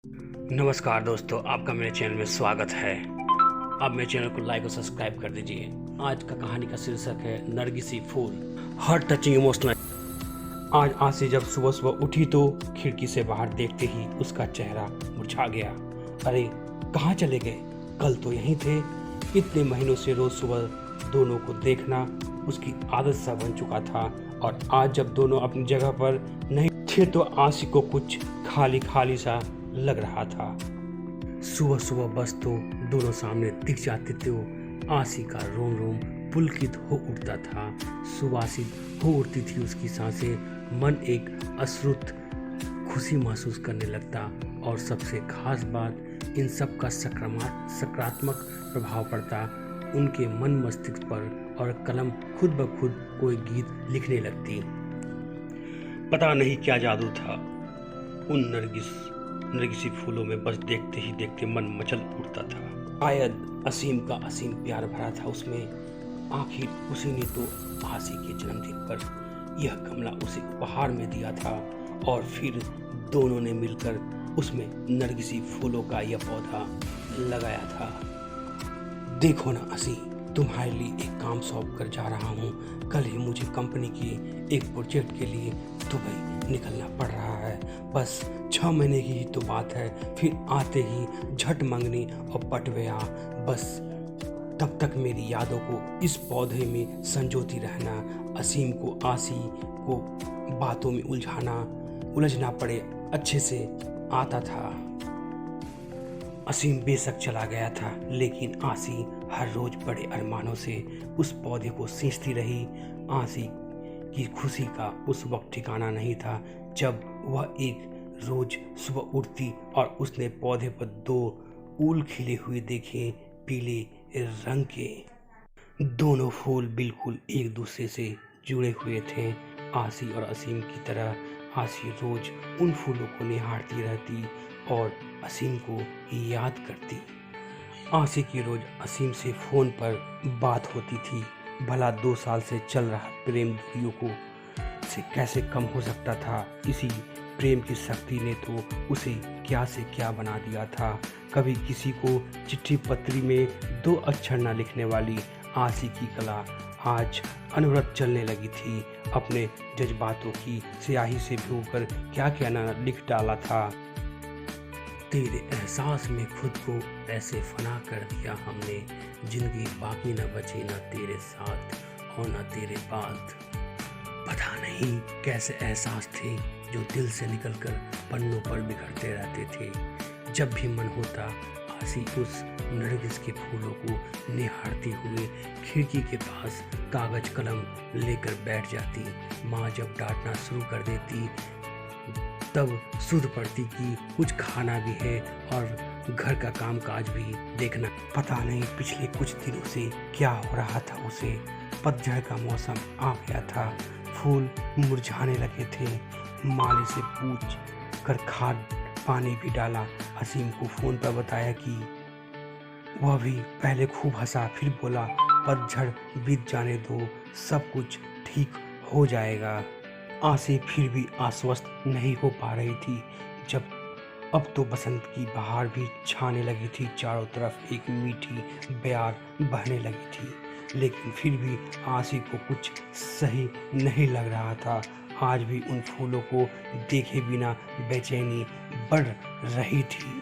नमस्कार दोस्तों, आपका मेरे चैनल में स्वागत है। आप मेरे चैनल को लाइक और सब्सक्राइब कर दीजिए। आज का कहानी का शीर्षक है नरगिसी फूल, हार्ट टचिंग इमोशनल। आज आसी जब सुबह सुबह उठी तो खिड़की से बाहर देखते ही उसका चेहरा मुरझा गया। अरे कहाँ चले गए? कल तो यहीं थे। इतने महीनों से रोज सुबह दोनों को देखना उसकी आदत सा बन चुका था, और आज जब दोनों अपनी जगह पर नहीं थे तो आसी को कुछ खाली खाली सा लग रहा था। सुबह सुबह बस तो दोनों सामने दिख जाते थे। आसी का रोम रोम पुलकित हो उठता था, सुवासित हो उठती थी उसकी सांसें। मन एक अश्रुत खुशी महसूस करने लगता, और सबसे खास बात, इन सब का सकारात्मक प्रभाव पड़ता उनके मन मस्तिष्क पर, और कलम खुद ब खुद कोई गीत लिखने लगती। पता नहीं क्या जादू था उन नरगिसी फूलों में। बस देखते ही देखते मन मचल उठता था। शायद असीम का असीम प्यार भरा था उसमें। आखिर उसी ने तो आसी के जन्मदिन पर यह गमला उसे उपहार में दिया था, और फिर दोनों ने मिलकर उसमें नरगिसी फूलों का यह पौधा लगाया था। देखो ना असी, तुम्हारे लिए एक काम सौंप कर जा रहा हूँ। कल ही मुझे कंपनी के एक प्रोजेक्ट के लिए दुबई निकलना पड़ रहा है। बस 6 महीने की ही तो बात है, फिर आते ही झट मंगनी और पटव्या। बस तब तक मेरी यादों को इस पौधे में संजोती रहना। असीम को आसी को बातों में उलझना पड़े अच्छे से आता था। असीम बेशक चला गया था, लेकिन आसी हर रोज बड़े अरमानों से उस पौधे को सींचती रही। आसी की खुशी का उस वक्त ठिकाना नहीं था जब वह एक रोज सुबह उठती और उसने पौधे पर 2 फूल खिले हुए देखे, पीले रंग के। दोनों फूल बिल्कुल एक दूसरे से जुड़े हुए थे। आसी और असीम की तरह आसी रोज उन फूलों को निहारती रहती और असीम को याद करती। आसी की रोज असीम से फोन पर बात होती थी। भला 2 साल से चल रहा प्रेम दूरियों को से कैसे कम हो सकता था। इसी प्रेम की शक्ति ने तो उसे क्या से क्या बना दिया था। कभी किसी को चिट्ठी पत्री में 2 अक्षर न लिखने वाली आसी की कला आज अनवरत चलने लगी थी। अपने जज्बातों की स्याही से भिगोकर क्या क्या न लिख डाला था। तेरे एहसास में खुद को ऐसे फना कर दिया हमने, जिंदगी बाकी न बची न तेरे साथ और न तेरे बाद। पता नहीं कैसे एहसास थे जो दिल से निकलकर पन्नों पर बिखरते रहते थे। जब भी मन होता आसी उस नरगिस के फूलों को निहारती हुए खिड़की के पास कागज कलम लेकर बैठ जाती। माँ जब डांटना शुरू कर देती तब सुध पड़ती कि कुछ खाना भी है और घर का काम काज भी देखना। पता नहीं पिछले कुछ दिनों से क्या हो रहा था उसे। पतझड़ का मौसम आ गया था, फूल मुरझाने लगे थे। माली से पूछ कर खाद पानी भी डाला। असीम को फोन पर बताया कि वह भी पहले खूब हंसा, फिर बोला पतझड़ बीत जाने दो, सब कुछ ठीक हो जाएगा। आसी फिर भी आश्वस्त नहीं हो पा रही थी। जब अब तो बसंत की बहार भी छाने लगी थी, चारों तरफ एक मीठी बयार बहने लगी थी, लेकिन फिर भी आसी को कुछ सही नहीं लग रहा था। आज भी उन फूलों को देखे बिना बेचैनी बढ़ रही थी।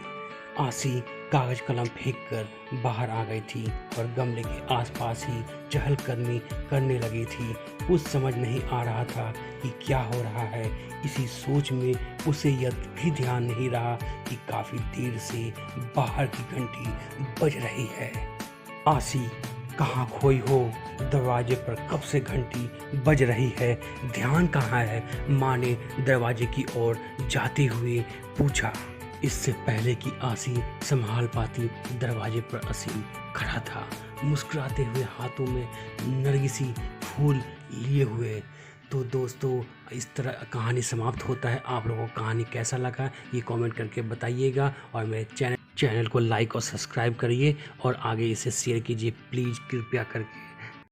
आसी कागज कलम फेंक कर बाहर आ गई थी और गमले के आसपास ही चहलकदमी करने लगी थी। कुछ समझ नहीं आ रहा था कि क्या हो रहा है। इसी सोच में उसे यह भी ध्यान नहीं रहा कि काफी देर से बाहर की घंटी बज रही है। आसी कहाँ खोई हो? दरवाजे पर कब से घंटी बज रही है, ध्यान कहाँ है? माँ ने दरवाजे की ओर जाते हुए पूछा। इससे पहले कि आसी संभाल पाती, दरवाजे पर असीम खड़ा था, मुस्कुराते हुए, हाथों में नरगिसी फूल लिए हुए। तो दोस्तों, इस तरह कहानी समाप्त होता है। आप लोगों को कहानी कैसा लगा ये कमेंट करके बताइएगा, और मेरे चैनल को लाइक और सब्सक्राइब करिए और आगे इसे शेयर कीजिए प्लीज़, कृपया करके।